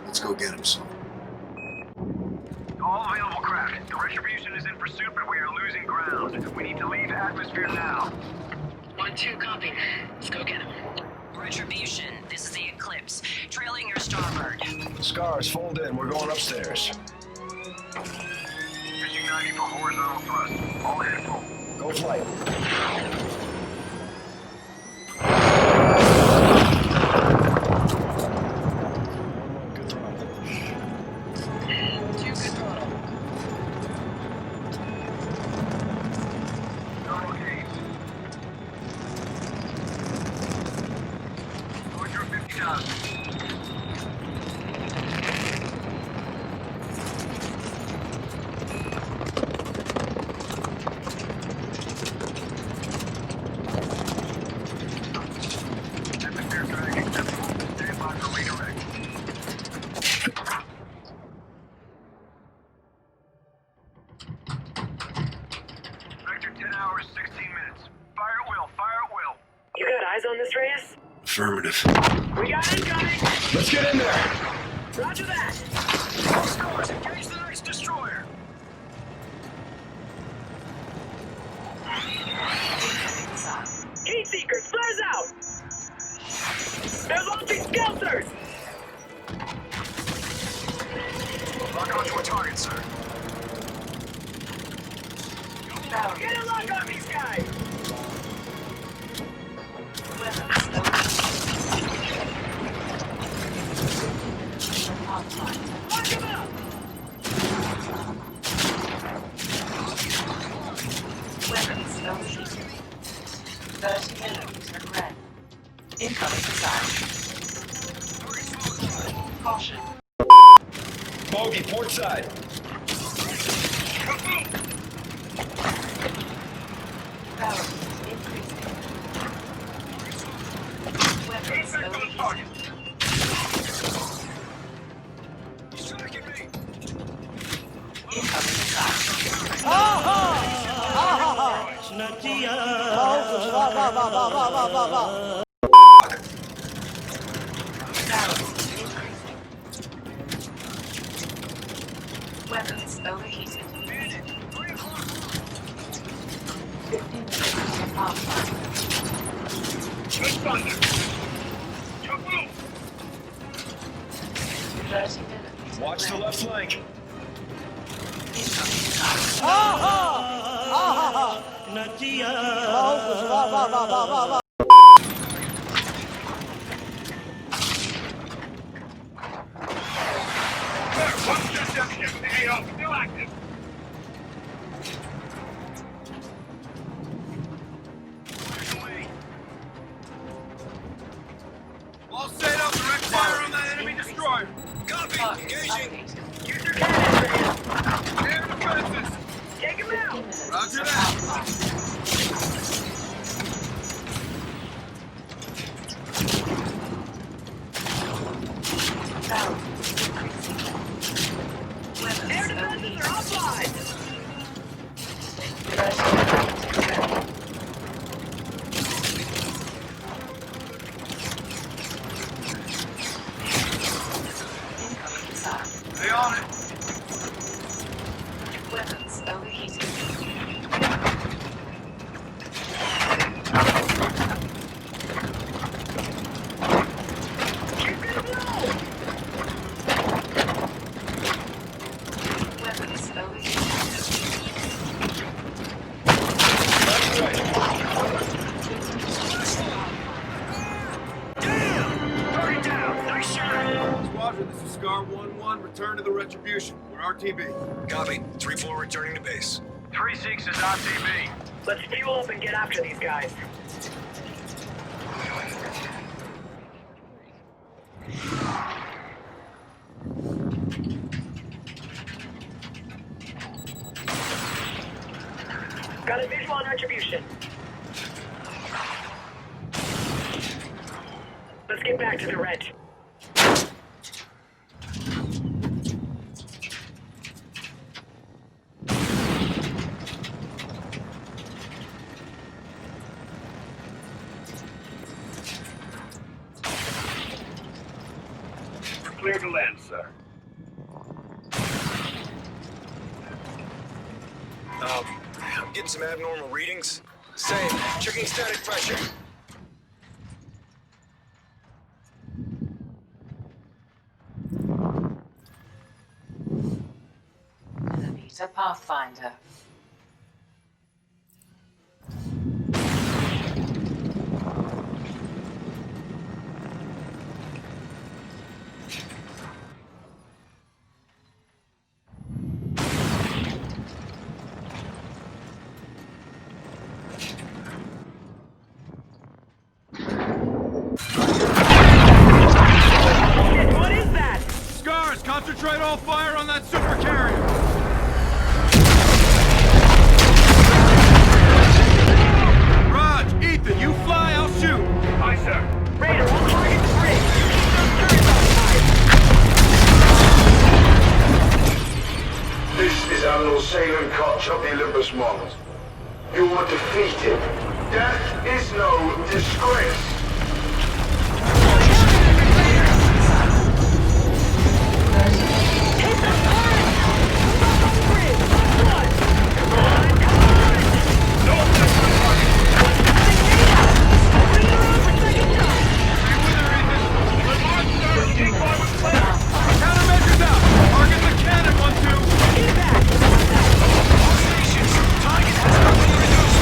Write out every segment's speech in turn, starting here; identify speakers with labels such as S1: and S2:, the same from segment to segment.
S1: Let's go get him, son.
S2: All available craft. The retribution is in pursuit, but we are losing ground. We need to leave atmosphere now.
S3: 1-2, copy. Let's go get him. Retribution, this is the Eclipse. Trailing your starboard.
S4: Scars, fold in. We're going upstairs.
S2: Fishing 90 for horizontal thrust. All ahead full.
S4: Go flight.
S3: On this, Reyes?
S1: Affirmative.
S3: We got incoming!
S4: Let's get in there!
S3: Roger that!
S2: Scars, engage the next destroyer!
S3: Heat seekers, flares out! They're launching skelters!
S2: Lock onto a target, sir.
S3: Get a lock on these guys! Lock him up!
S5: Weapons overheated. 30 millimeters red. Incoming missile. Caution.
S4: Bogey, port side.
S5: Power increasing. Weapons overheated. Incoming missile. Weapons overheated. 15 minutes offline. 30 minutes.
S4: Watch the left flank.
S5: Incoming missile.
S2: Still active. All set up, direct fire on that enemy destroyer. Copy, engaging.
S3: Use your cannon, Reyes!
S2: Air defenses.
S3: Take him out!
S2: Roger that.
S5: Power increasing. Weapons
S3: Air defenses are offline!
S5: 30 minutes ready. Incoming missile.
S2: Stay on it.
S5: Weapons overheating.
S3: Keep it low!
S5: Weapons overheating.
S2: Damn! Target down. Nice shot. Squadron, this is Scar 1.
S1: 1-1, return to the Retribution. We're RTB.
S4: Copy. 3-4 returning to base.
S2: 3-6 is RTB.
S6: Let's fuel up and get after these guys. Got a visual on Retribution. Let's get back to the wrench.
S2: Clear to land, sir.
S4: I'm getting some abnormal readings. Same. Checking static pressure.
S5: Anita Pathfinder.
S6: What is that?
S1: Scars, concentrate all fire on that super carrier! Raj, Ethan, you fly, I'll shoot!
S2: Aye, sir.
S6: Raider, we'll target the bridge. Keep those turrets outside.
S7: This is Admiral Salem Koch of the Olympus Mons. You were defeated. Death is no disgrace.
S6: Hit the turret! Move up on the bridge! Come on! Come on! Come on!
S2: No effect on target.
S6: Bring her on for second shot!
S2: Stay with her, Ethan. We're on, sir. Decoy with plan.
S1: Countermeasures out! Target the cannon, 1-2!
S6: Get it back!
S2: All stations. Target has been reduced.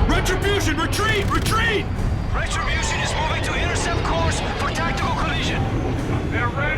S1: Retribution, retreat! Retreat!
S2: Retribution is moving to intercept course for tactical collision. They're ready.